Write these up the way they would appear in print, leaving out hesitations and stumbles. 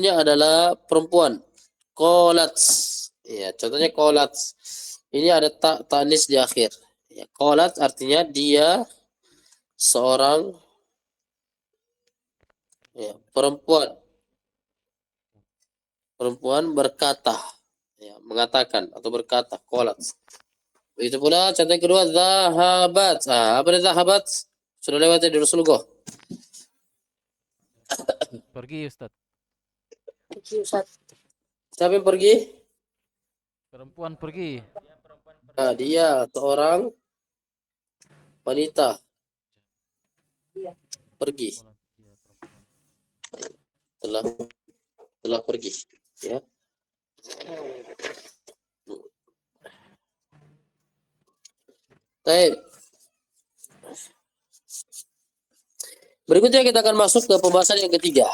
adalah perempuan. Qalats. Ya, contohnya qalats. Ini ada tanis di akhir. Ya, qalats artinya dia seorang ya, perempuan. Perempuan berkata, ya, mengatakan atau berkata, qalats. Itu pula contoh yang kedua, zahabat. Apa itu zahabat? Sudah lewat di Rasulullah. Pergi Ustaz. Siapa yang pergi? Perempuan pergi. Nah, dia seorang wanita pergi. Telah telah pergi. Ya. Baik. Berikutnya kita akan masuk ke pembahasan yang ketiga.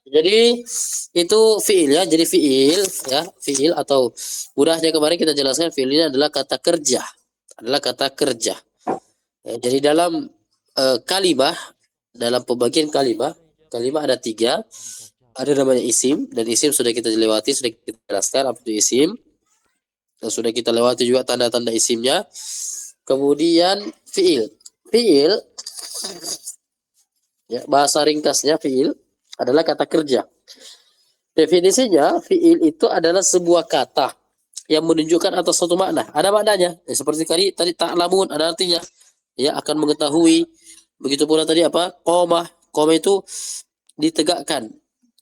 Jadi itu fiil ya, jadi fiil ya, fiil atau mudahnya kemarin kita jelaskan fiil ini adalah kata kerja, adalah kata kerja. Ya, jadi dalam kalimah, dalam pembagian kalimah, kalimah ada tiga, ada namanya isim dan isim sudah kita lewati, sudah kita jelaskan apa itu isim dan sudah kita lewati juga tanda-tanda isimnya. Kemudian fiil, fiil ya, bahasa ringkasnya fiil adalah kata kerja. Definisinya, fiil itu adalah sebuah kata yang menunjukkan atas suatu makna. Ada maknanya. Ya, seperti tadi ta'lamun ada artinya. Ya, akan mengetahui. Begitu pula tadi apa? Qomah. Qomah itu ditegakkan.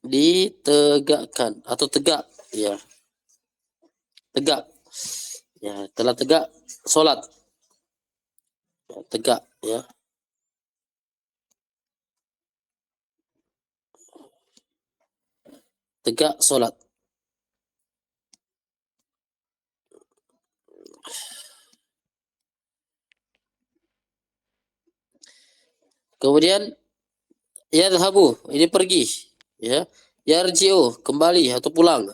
Ditegakkan atau tegak. Ya, tegak. Ya, telah tegak salat. Ya, tegak, ya. Tegak salat. Kemudian yadhhabu, ini pergi, ya. Yarji'u, kembali atau pulang.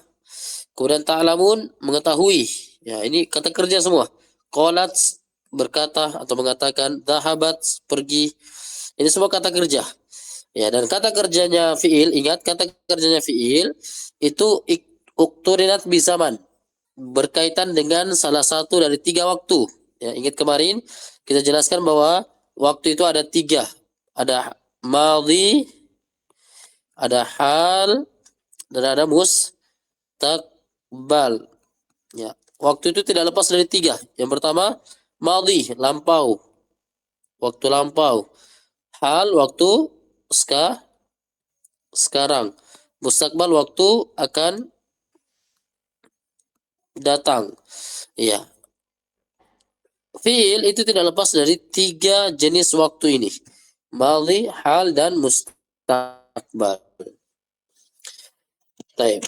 Kemudian ta'lamun, mengetahui. Ya, ini kata kerja semua. Qalat, berkata atau mengatakan. Dhahabat, pergi. Ini semua kata kerja. Ya, dan kata kerjanya fiil, ingat kata kerjanya fiil itu ukturinat bizaman, berkaitan dengan salah satu dari tiga waktu. Ya, ingat kemarin kita jelaskan bahwa waktu itu ada tiga. Ada madhi, ada hal, dan ada mustaqbal. Ya, waktu itu tidak lepas dari tiga. Yang pertama, madhi, lampau. Waktu lampau. Hal, waktu sekarang. Mustaqbal, waktu akan datang. Ya. Fiil itu tidak lepas dari tiga jenis waktu ini. Madhi, hal, dan mustaqbal. Baik.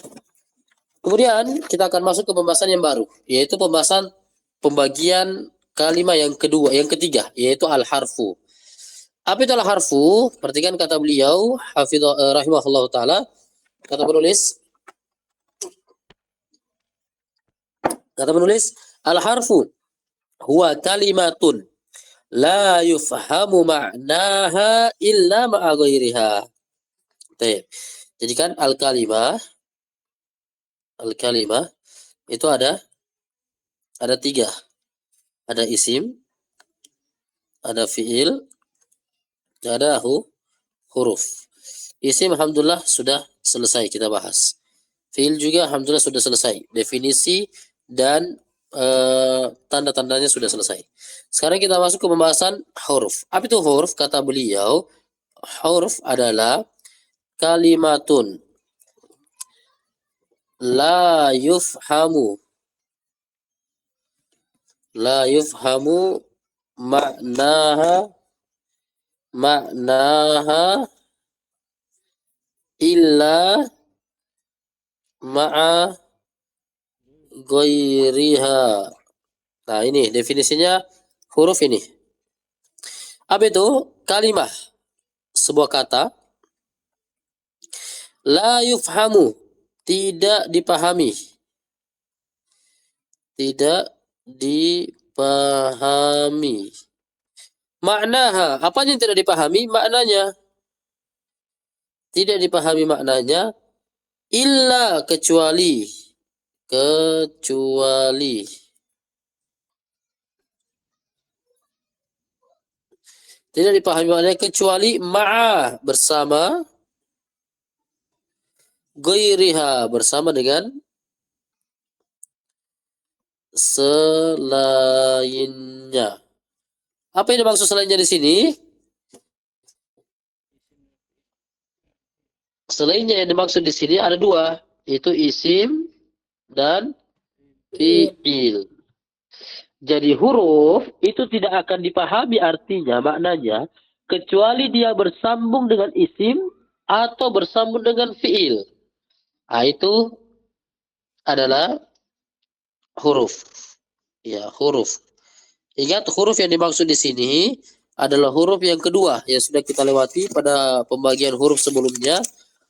Kemudian kita akan masuk ke pembahasan yang baru, yaitu pembagian kalimat yang kedua, yang ketiga, yaitu al-harfu. Apa itu al-harfu? Perhatikan kata beliau, rahimahullah taala, kata penulis, al-harfu huwa kalimatun la yufhamu ma'naha illa ma'a ghairiha. Jadi kan al-kalimah itu ada tiga. Ada isim, ada fiil, ada huruf. Isim alhamdulillah sudah selesai kita bahas. Fiil juga alhamdulillah sudah selesai. Definisi dan tanda-tandanya sudah selesai. Sekarang kita masuk ke pembahasan huruf. Apa itu huruf? Kata beliau, huruf adalah kalimatun la yufhamu ma'naha illa ma'a ghairiha. Nah, ini definisinya huruf ini. Apa itu? Kalimah, sebuah kata, la yufhamu, tidak dipahami. Tidak dipahami. Maknaha, apa yang tidak dipahami? Maknanya. Tidak dipahami maknanya illa kecuali kecuali tidak dipahami maknanya kecuali ma'a bersama ghairiha bersama dengan selainnya. Apa yang dimaksud selainnya di sini? Selainnya yang dimaksud di sini ada dua, yaitu isim dan fiil. Jadi huruf itu tidak akan dipahami artinya, maknanya, kecuali dia bersambung dengan isim atau bersambung dengan fiil. Nah, itu adalah huruf. Ya, huruf. Ingat huruf yang dimaksud di sini adalah huruf yang kedua yang sudah kita lewati pada pembagian huruf sebelumnya.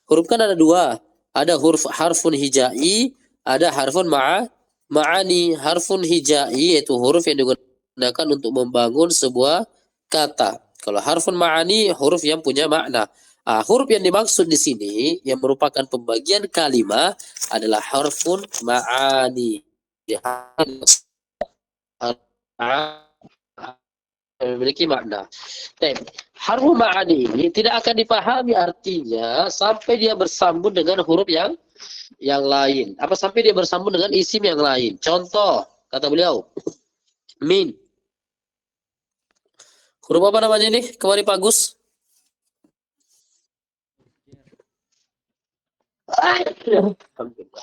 Huruf kan ada dua. Ada huruf harfun hijai, ada harfun ma'ani. Harfun hijai yaitu huruf yang digunakan untuk membangun sebuah kata. Kalau harfun ma'ani huruf yang punya makna. Huruf yang dimaksud di sini yang merupakan pembagian kalimat adalah harfun ma'ani. Memiliki makna. Harfu ma'ani ini tidak akan dipahami artinya sampai dia bersambung dengan huruf yang lain. Apa sampai dia bersambung dengan isim yang lain. Contoh, kata beliau, min. Huruf apa namanya ini? Kemarin Pak Gus.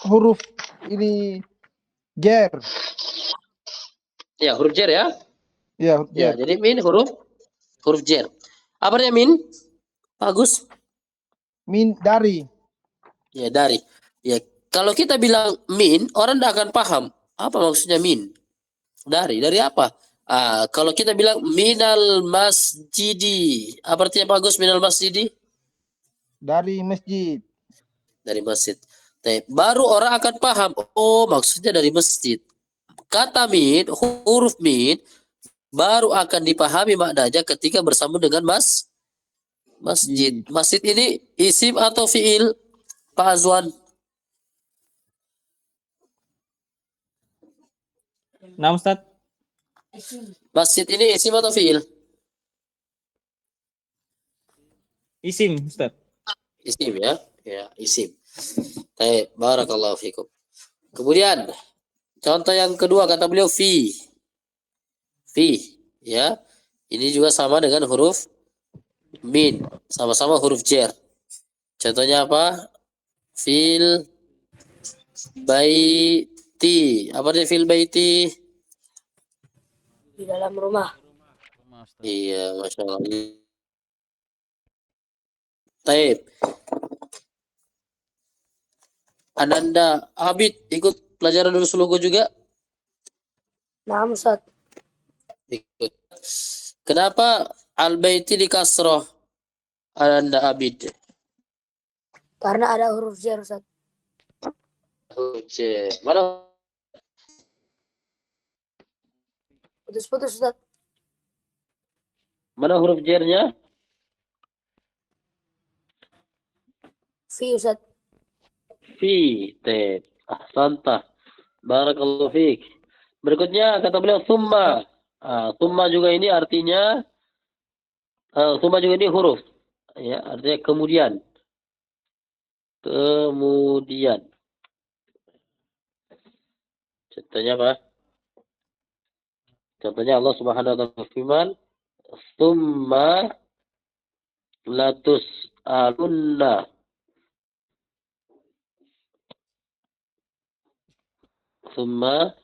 Huruf ini ger. Ya, huruf jer ya. Ya, huruf Ya, ger. jadi min huruf jer. Apa artinya min? Pak Gus? Min dari. Ya, dari. Ya, kalau kita bilang min, orang tidak akan paham. Apa maksudnya min? Dari apa? Kalau kita bilang minal masjidi, apa artinya Pak Gus minal masjidi? Dari masjid. Dari masjid. Baru orang akan paham, oh maksudnya dari masjid. Kata min, huruf min, baru akan dipahami maknanya ketika bersambung dengan masjid. Masjid ini isim atau fiil, Pak Azwan? Nah, Ustaz. Masjid ini isim atau fiil? Isim, Ustaz. Isim ya, ya isim. Barakallahu fikum. Kemudian contoh yang kedua kata beliau fi, ya. Ini juga sama dengan huruf min, sama-sama huruf jer. Contohnya apa? Fil baiti. Apa dia fil baiti? Di dalam rumah. Rumah, Ustaz. Iya, masya Allah. Taib. Ananda Abid ikut pelajaran dulu Sulugo juga? Nah, Ustaz. Ikut. Kenapa al-baiti di kasroh? Ananda Abid. Karena ada huruf jar, Ustaz. Oke. Mana Putus-putus, Ustaz. mana huruf jernya? Fi, Ustaz. Fi. Taib. Ahsanta. Barakallahu fiik. Berikutnya kata beliau summa. Summa juga ini artinya summa juga ini huruf. Ya, artinya kemudian. Kemudian. Contohnya apa? Contohnya Allah Subhanahu wa taala berfirman, "Tsumma latus'alunna." Tsumma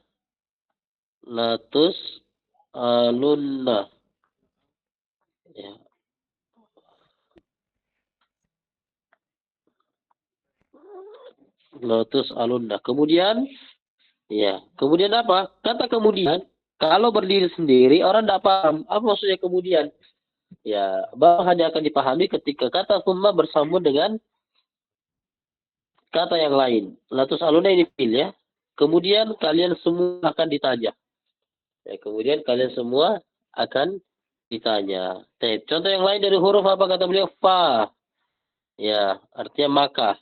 latus'alunna. Ya. Latus'alunna. Kemudian ya, kemudian apa? Kata kemudian kalau berdiri sendiri orang tidak paham apa maksudnya kemudian. Ya, bahwa hanya akan dipahami ketika kata summa bersambung dengan kata yang lain. Latus aluna ini fil ya. Kemudian kalian semua akan ditanya. Ya, kemudian kalian semua akan ditanya. Contoh yang lain dari huruf apa kata beliau? Fa. Ya, artinya maka.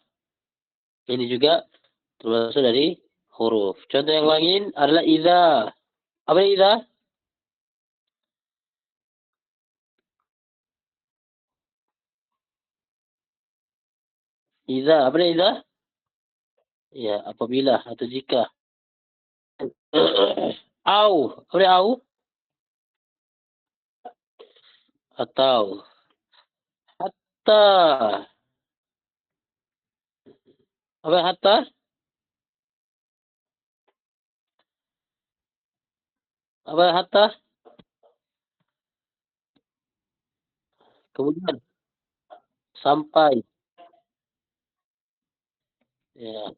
Ini juga termasuk dari huruf. Contoh yang lain adalah idza. Apa idza? Idza, apa idza? Ya, apabila atau jika. Au, apa au? Atau hatta. Apa hatta? Apa hatta? Kemudian sampai. Ya.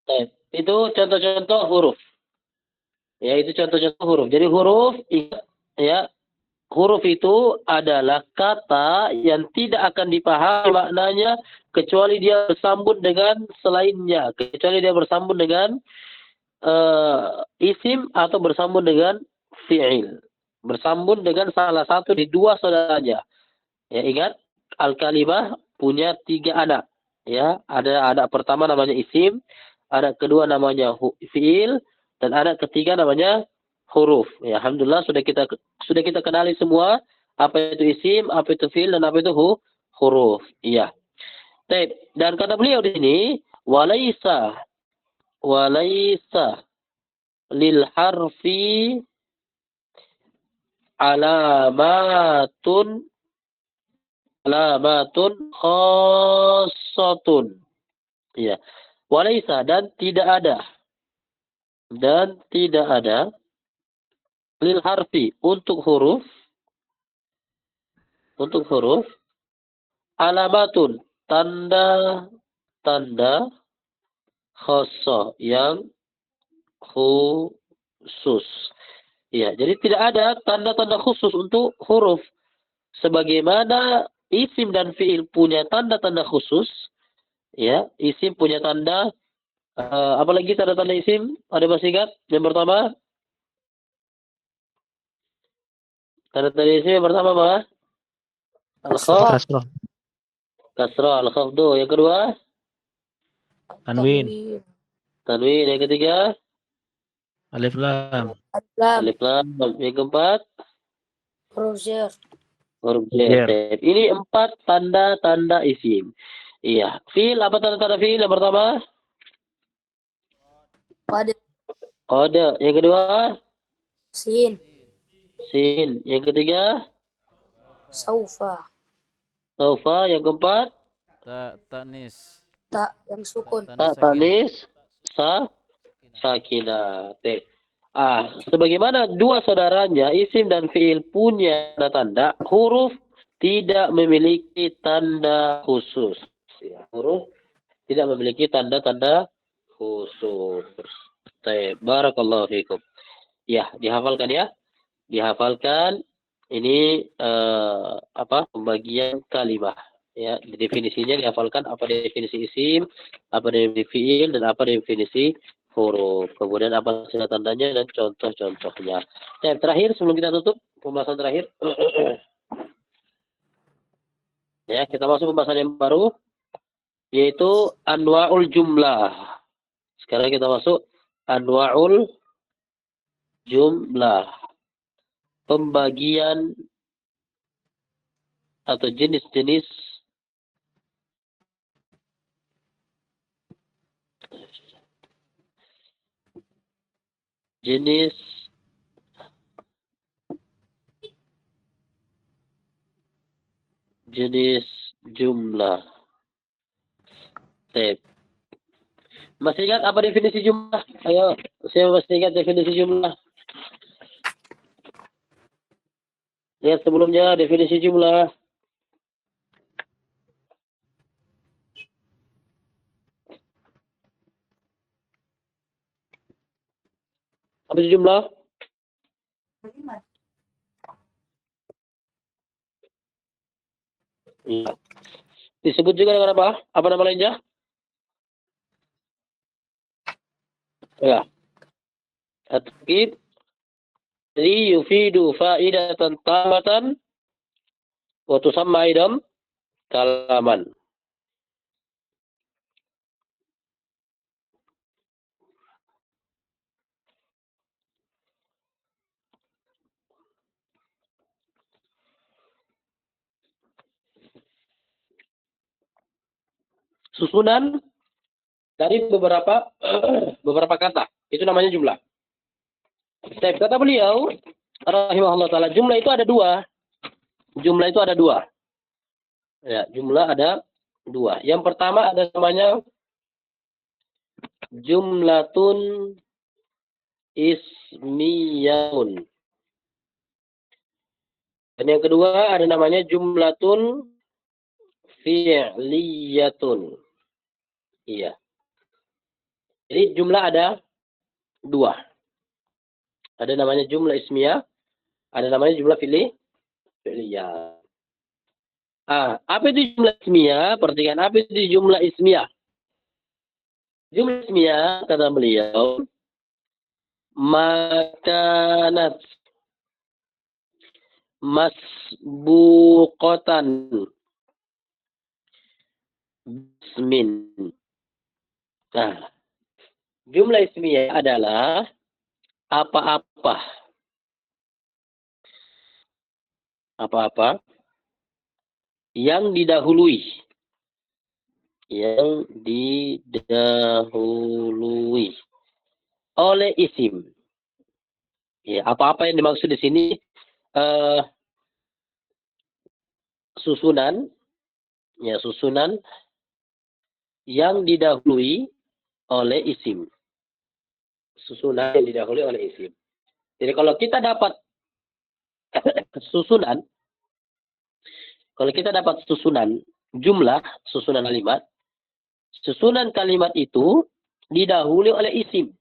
Baik. Itu contoh-contoh huruf. Ya, itu contoh-contoh huruf. Jadi huruf, ingat ya, huruf itu adalah kata yang tidak akan dipahami maknanya kecuali dia bersambung dengan selainnya, kecuali dia bersambung dengan isim atau bersambung dengan fi'il, bersambung dengan salah satu di dua saudaranya. Ya, ingat al-kalimah punya 3 anak. Ya, ada anak pertama namanya isim, anak kedua namanya fi'il, dan anak ketiga namanya huruf. Ya, alhamdulillah sudah kita kenali semua apa itu isim, apa itu fi'il, dan apa itu huruf. Iya. Baik. Dan kata beliau di sini, walaisa lil harfi alamatun khassatun. Iya. Walaisa dan tidak ada lil harfi untuk huruf alamatun tanda khassa yang khusus. Ya, jadi tidak ada tanda-tanda khusus untuk huruf. Sebagaimana isim dan fiil punya tanda-tanda khusus, ya, isim punya tanda, apalagi tanda-tanda isim, ada masih ingat? Yang pertama, tanda-tanda isim yang pertama apa? Al-khaf, Kasrah. kasrah, al-khafdu. Yang kedua, Tanwin. tanwin. Yang ketiga, Alif lam. Lam. alif lam. Yang keempat, Huruf jar. huruf Jar. jar. Ini 4 tanda-tanda isim. Iya. Fiil, apa tanda-tanda fiil? Yang pertama, Qad. qada. Yang kedua, Sin. sin. Yang ketiga, Saufa. saufa. Yang keempat, Tanis. Ta yang sukun. ta tanis, sakinah. Sebagaimana dua saudaranya, isim dan fiil punya tanda, huruf tidak memiliki tanda khusus. Ya, huruf tidak memiliki tanda-tanda khusus. Barakallahu fikum. Ya, dihafalkan ya. Dihafalkan ini pembagian kalimah. Ya, definisinya dihafalkan apa definisi isim, apa definisi fiil, dan apa definisi huruf. Kemudian apa saja tandanya dan contoh-contohnya. Terakhir sebelum kita tutup pembahasan terakhir. Ya, kita masuk pembahasan yang baru yaitu anwaul jumlah. Sekarang kita masuk anwaul jumlah. Pembagian atau jenis-jenis jenis jumlah. Masih ingat apa definisi jumlah? Ayo, saya masih ingat definisi jumlah. Lihat sebelumnya definisi jumlah. Apa itu jumlah? Iya. Disebut juga dengan apa? Apa nama lainnya? Ya. At-taukid li yufidu fa'idatan tamatan wa tusamma idam kalaman. susunan dari beberapa kata. Itu namanya jumlah. Kata beliau, rahimahullah ta'ala, jumlah itu ada dua. Jumlah itu ada dua. Ya, jumlah ada dua. Yang pertama ada namanya jumlatun ismiyatun. Dan yang kedua ada namanya jumlatun fi'liyatun. Iya. Jadi jumlah ada dua. Ada namanya jumlah ismiyah, ada namanya jumlah fi'liyah. Apa itu jumlah ismiyah? Perhatikan, apa itu jumlah ismiyah? Jumlah ismiyah, kata beliau, makanat masbuqatan bismin. Nah, jumlah ismiyah adalah apa-apa yang didahului oleh isim. Ya, apa-apa yang dimaksud di sini susunan yang didahului oleh isim. Susunan yang didahului oleh isim. Jadi kalau kita dapat susunan jumlah, susunan kalimat itu didahului oleh isim,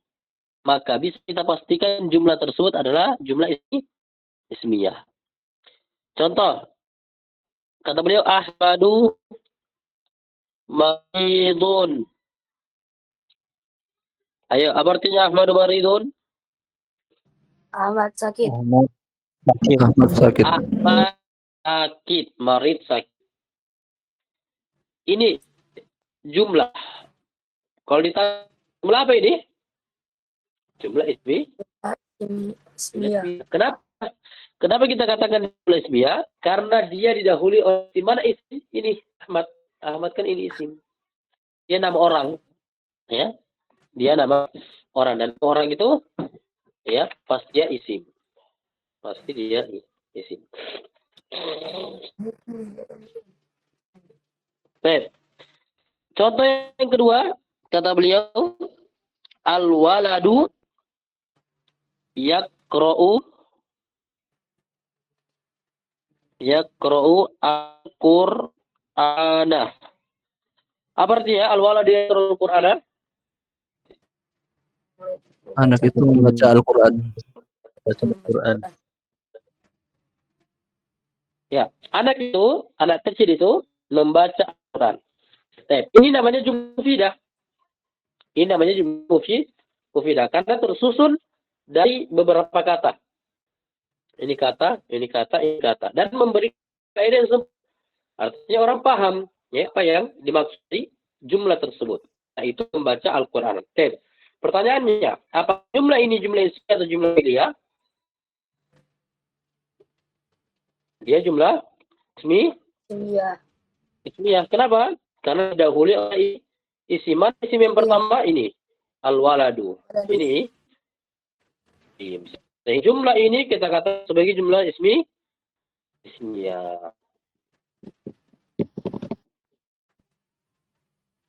maka bisa kita pastikan jumlah tersebut adalah jumlah ismiyah. Contoh, kata beliau, Ahmadu maridun. Ayo, apa artinya Ahmadu maridun? Ahmad sakit. Ahmad sakit. Ahmad sakit, marid sakit. Ini jumlah. Kalau ditanya jumlah apa ini? Jumlah Ismiyah. Kenapa kita katakan jumlah ismiyah? Karena dia didahului oleh di mana isim ini? Ahmad kan ini isim. Dia nama orang, ya. Dia nama orang, dan orang itu ya pasti dia isim. Pasti dia isim. Baik. Contoh yang kedua, kata beliau, al-waladu yaqra'u al-Qur'ana. Apa artinya al-waladu yaqra'u al-Qur'ana? Anak itu membaca Al-Quran. Baca Al-Quran. Ya, anak kecil itu membaca Al-Quran. Ini namanya jumlah mufidah. Ini namanya jumlah mufidah karena tersusun dari beberapa kata. Ini kata, dan memberi faedah yang sempurna. Artinya orang paham ya apa yang dimaksudi jumlah tersebut. Nah, itu membaca Al-Quran. Pertanyaannya, apa jumlah ini jumlah ismiyah atau jumlah fi'liyah? Dia jumlah ismiyah. Kenapa? Karena didahului oleh isim. Isim yang pertama ini al-waladu. Ini. Jadi jumlah ini kita katakan sebagai jumlah ismiyah.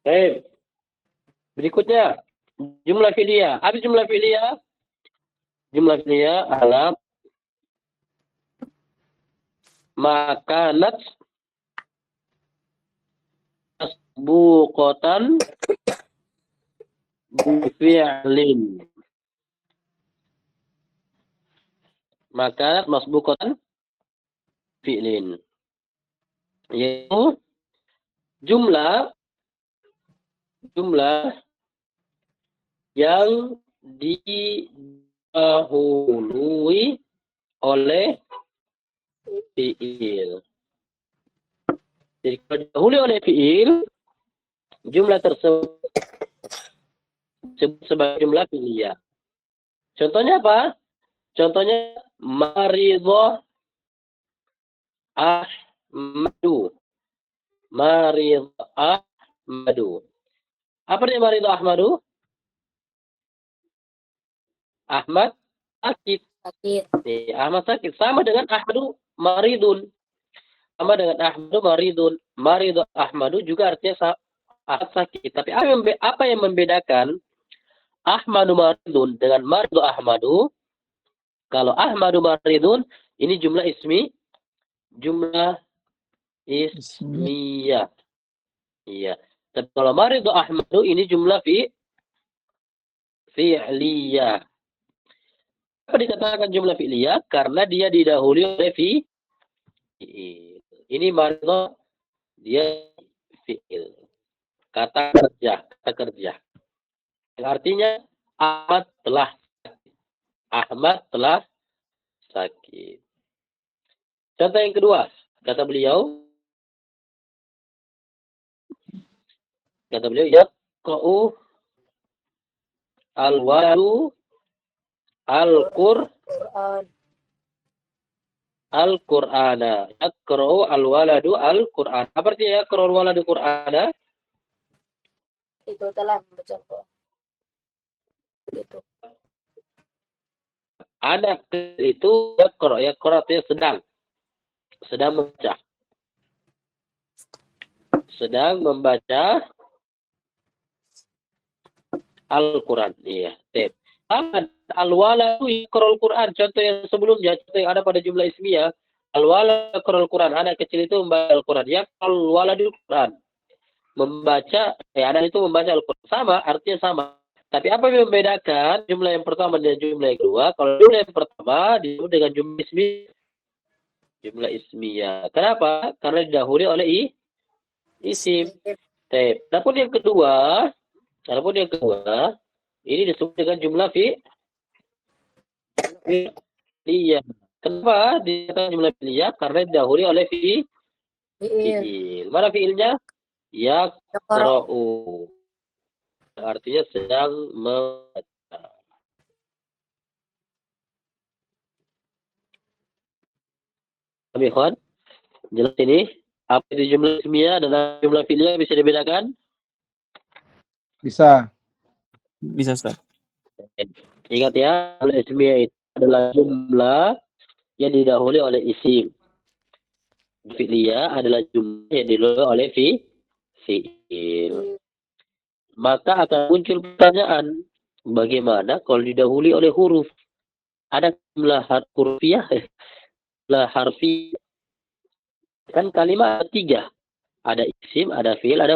Baik. Berikutnya jumlah fi'liyah. Apa jumlah fi'liyah? Jumlah fi'liyah adalah makanat masbuqatan bifi'lin. Makanat masbuqatan fi'lin. Yaitu jumlah yang didahului oleh fi'il. Jadi kalau didahului oleh fi'il, jumlah tersebut disebut sebagai jumlah fi'liyah. Contohnya apa? Contohnya maridho Ahmadu. Maridho Ahmadu. Apa dia maridu Ahmadu? Ahmad sakit. Sakit. Nih, Ahmad sakit. Sama dengan Ahmadu maridun. Sama dengan Ahmadu maridun. Maridu Ahmadu juga artinya Ahmad sakit. Tapi apa yang membedakan Ahmadu maridun dengan maridu Ahmadu? Kalau Ahmadu maridun, ini jumlah ismiyah. Iya. Tapi kalau maridu Ahmadu, ini jumlah fi'liyah. Apa dikatakan jumlah fi'liyah? Karena dia didahului oleh fi'il. Ini maridu, dia fi'il. Kata kerja. Yang artinya Ahmad telah sakit. Contoh yang kedua, kata beliau, yaqra'u al-waladu Quran. al-Qur'ana. Yaqra'u al-waladu al-Qur'an. Apa artinya yaqra'u al-waladu Qur'ana? Itu telah membaca Quran. Begitu. Anak itu yaqra' artinya sedang membaca Al-Quran. Iya. Al-waladu yaqra'ul Quran. Contoh yang sebelumnya, contoh yang ada pada jumlah ismiyah. Al-waladu yaqra'ul Quran. Anak kecil itu membaca Al-Quran. Yaqra'ul waladu Quran. Anak itu membaca Al-Quran. Sama, artinya sama. Tapi apa yang membedakan jumlah yang pertama dan jumlah yang kedua? Kalau jumlah yang pertama disebut dengan jumlah ismiyah. Kenapa? Karena didahului oleh isim. Adapun yang kedua, ini disebut dengan jumlah fi'liyah. Kenapa dikatakan jumlah fi'liyah? Karena didahului oleh fi'il. Mana fi'ilnya? Yaqra'u. Artinya sedang membaca. Ikhwan, jelas ini? Apa itu jumlah ismiyah dan jumlah fi'liyah bisa dibedakan? Bisa. Bisa, Ustaz. Ingat ya, jumlah ismiyah itu adalah jumlah yang didahului oleh isim. Fi'liyah adalah jumlah yang didahului oleh fi'il. Maka akan muncul pertanyaan, bagaimana kalau didahului oleh huruf? Ada jumlah hurufiyah, jumlah harfi. Kan kalimat ada 3. Ada isim, ada fi'il, ada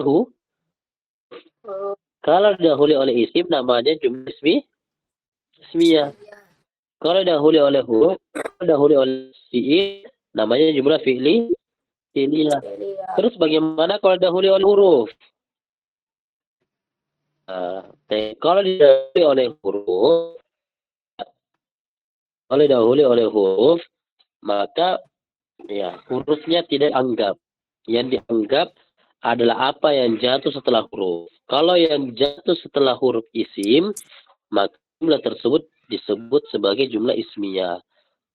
Kalau didahului oleh isim, namanya jumlah ismiyah. Kalau didahului oleh huruf, didahului oleh fi'il, namanya jumlah fi'liyah. Terus bagaimana kalau didahului oleh huruf? Kalau didahului oleh huruf, maka ya hurufnya tidak anggap. Yang dianggap adalah apa yang jatuh setelah huruf. Kalau yang jatuh setelah huruf isim, maka jumlah tersebut disebut sebagai jumlah ismiyah.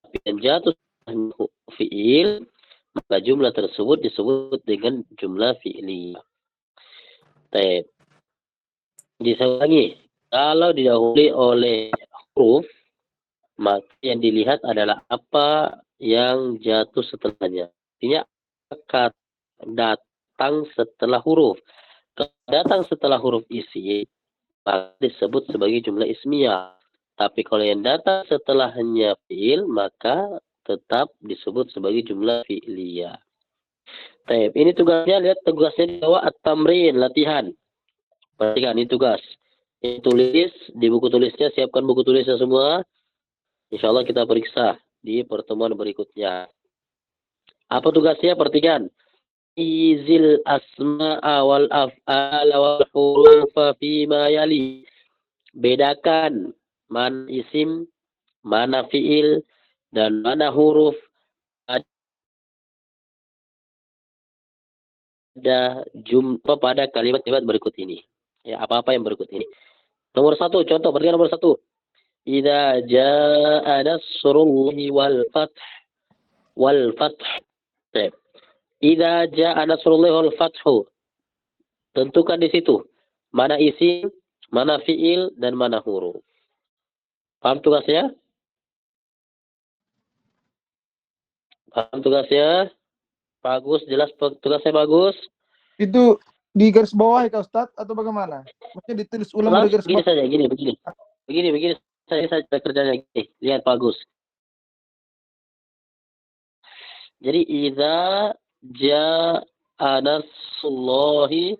Tapi yang jatuh setelah fi'il, maka jumlah tersebut disebut dengan jumlah fi'liyah. Disebut lagi, kalau didahului oleh huruf, maka yang dilihat adalah apa yang jatuh setelahnya. Artinya kata datang setelah huruf. Kalau datang setelah huruf isi, maka disebut sebagai jumlah ismiyah. Tapi kalau yang datang setelahnya fi'il, maka tetap disebut sebagai jumlah fi'liyah. Ini tugasnya, lihat tugasnya di bawah at-tamrin, latihan. Perhatikan, ini tugas. Ini tulis, di buku tulisnya, siapkan buku tulisnya semua. Insya Allah kita periksa di pertemuan berikutnya. Apa tugasnya? Perhatikan. Izil asma'a wal af'ala wal hurufa fima yali. Bedakan mana isim, mana fi'il, dan mana huruf pada jumpa pada kalimat-kalimat berikut ini. Ya, apa-apa yang berikut ini. Nomor 1, contoh, perhatikan nomor 1. Idza jaa nasrullahi wal fath. Idza jaa nasrullahi wal fath. Tentukan di situ. mana isim, mana fiil, dan mana huruf. Paham tugasnya? Paham tugasnya? Bagus, jelas tugasnya bagus. Itu di garis bawah ya Kak Ustadz atau bagaimana? Maksudnya ditulis ulang di garis Begini bawah. saja, begini saya kerjanya gini. Lihat bagus. Jadi idza jaa nasrullahi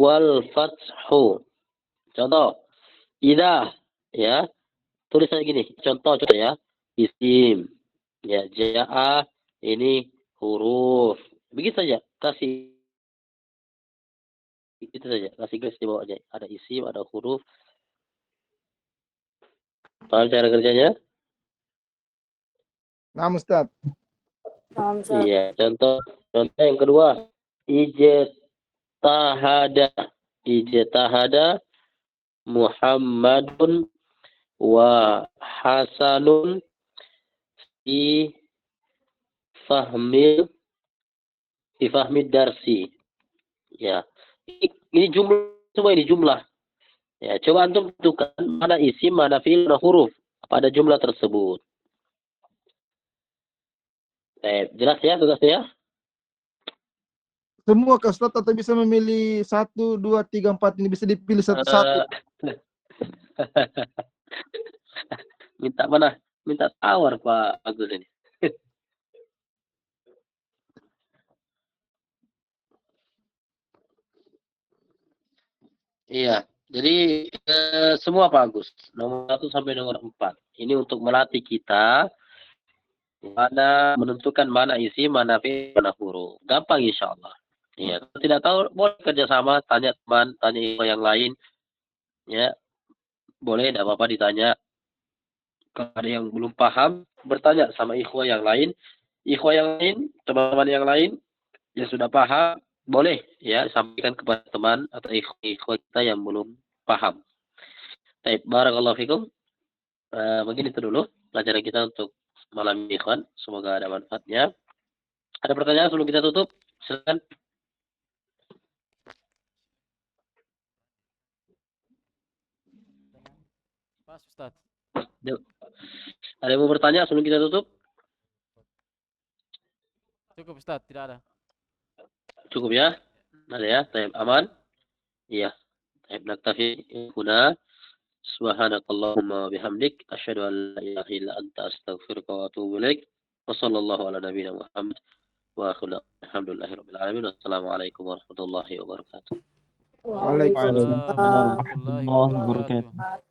wal fathu. Contoh, idza ya, tulis saja gini. Contoh ya, isim. Ya, jaa ini huruf. Begitu saja, kasih itu saja, kasih garis di bawahnya. Ada isim, ada huruf. Paham cara kerjanya? Nah, Ustadz. Paham, Ustaz. Iya, contoh yang kedua, ijtahada Muhammadun wa Hasanun fi fahmil darsi. Ya, ini jumlah, semua ini jumlah. Ya, coba antum tentukan mana isim, mana fiil, mana huruf pada jumlah tersebut. Jelas ya tugasnya? Semua Kak Ustadz atau bisa memilih 1, 2, 3, 4 ini bisa dipilih satu-satu. Minta mana? Minta tawar Pak Agus ini. Iya, jadi semua Pak Agus, nomor 1 sampai nomor 4. Ini untuk melatih kita mana menentukan mana isi, mana fiil, mana huruf. Gampang insya Allah. Iya, kalau tidak tahu boleh kerjasama, tanya teman, tanya yang lain. Ya, boleh, tidak apa-apa ditanya. Kalau ada yang belum paham, bertanya sama ikhwah yang lain. Ikhwah yang lain, teman-teman yang lain yang sudah paham, boleh ya sampaikan kepada teman atau ikhwah kita yang belum paham. Baik, barakallahu fikum. Mungkin itu dulu pelajaran kita untuk malam ini, ikhwan. Semoga ada manfaatnya. Ada pertanyaan sebelum kita tutup? Silakan. Pas Ustaz. Ada yang mau bertanya sebelum kita tutup? Cukup Ustaz, tidak ada. Cukup ya? Ada ya? Taib aman? Iya. Taib naktafi huna. Subhanakallahumma bihamdik asyhadu an la ilaha illa anta astaghfiruka wa atubu ilaik. Wa sallallahu ala nabiyyina Muhammad wa akhiru alhamdulillahirabbil alamin. Wassalamualaikum warahmatullahi wabarakatuh. Waalaikumsalam. Waalaikumsalam warahmatullahi wabarakatuh.